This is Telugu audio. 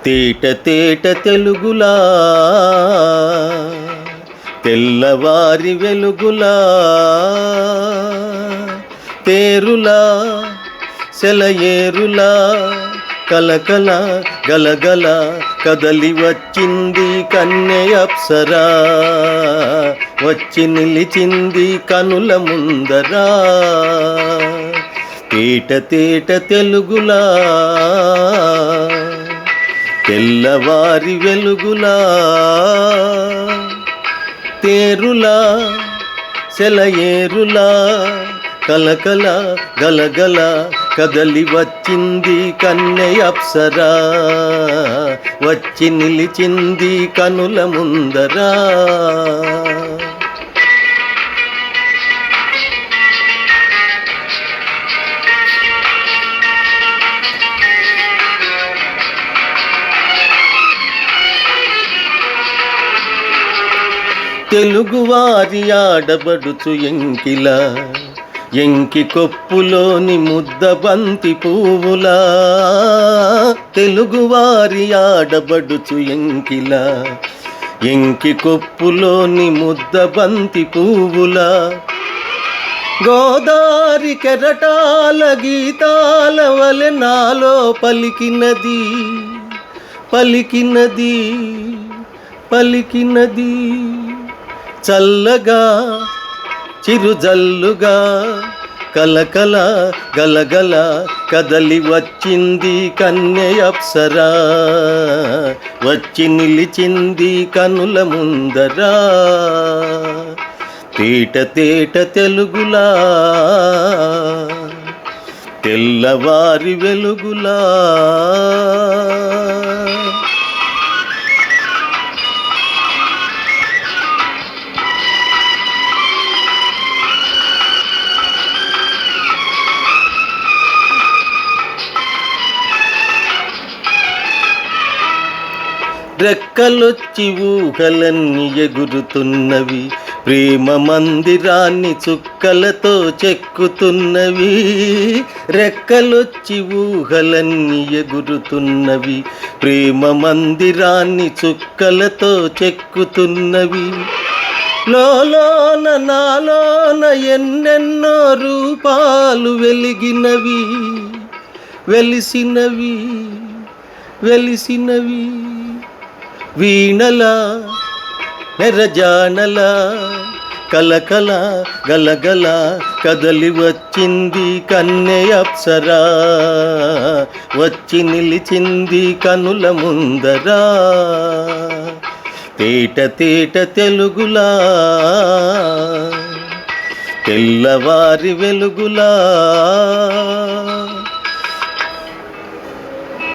తేట తేట తెలుగులా తెల్లవారి వెలుగులా తేరులా సెలయేరులా కలకల గలగల కదలి వచ్చింది కన్నె అప్సరా, వచ్చి నిలిచింది కనుల ముందరా. తేట తేట తెలుగులా తెల్లవారి వెలుగులా తేరులా సెలయేరులా కలకల గలగల కదలి వచ్చింది కన్నె అప్సరా, వచ్చి నిలిచింది కనుల ముందరా. తెలుగువారి ఆడబడుచు ఎంకిలా, ఎంకి కొప్పులోని ముద్ద బంతి పువ్వులా. తెలుగువారి ఆడబడుచు ఎంకిలా, ఎంకి కొప్పులోని ముద్ద బంతి పువ్వులా. గోదారి కెరటాల గీతాల వలె నాలో పలికినది పలికినది పలికినది. చల్లగా చిరుజల్లుగా కలకల గలగల కదలి వచ్చింది కన్నె అప్సరా, వచ్చి నిలిచింది కనుల ముందరా. తేట తేట తెలుగులా తెల్లవారి వెలుగులా. రెక్కలొచ్చి ఊహలన్నీ ఎగురుతున్నవి, ప్రేమ మందిరాన్ని చుక్కలతో చెక్కుతున్నవి. రెక్కలొచ్చి ఊహలన్నీ ఎగురుతున్నవి, ప్రేమ మందిరాన్ని చుక్కలతో చెక్కుతున్నవి. లోలోన నాలోన ఎన్నెన్నో రూపాలు వెలిగినవి, వెలిసినవి వెలిసినవి. వీణలా నెరజానలా కలకల గలగల కదలి వచ్చింది కన్నె అప్సరా, వచ్చి నిలిచింది కనుల ముందరా. తేట తేట తెలుగులా తెల్లవారి వెలుగులా.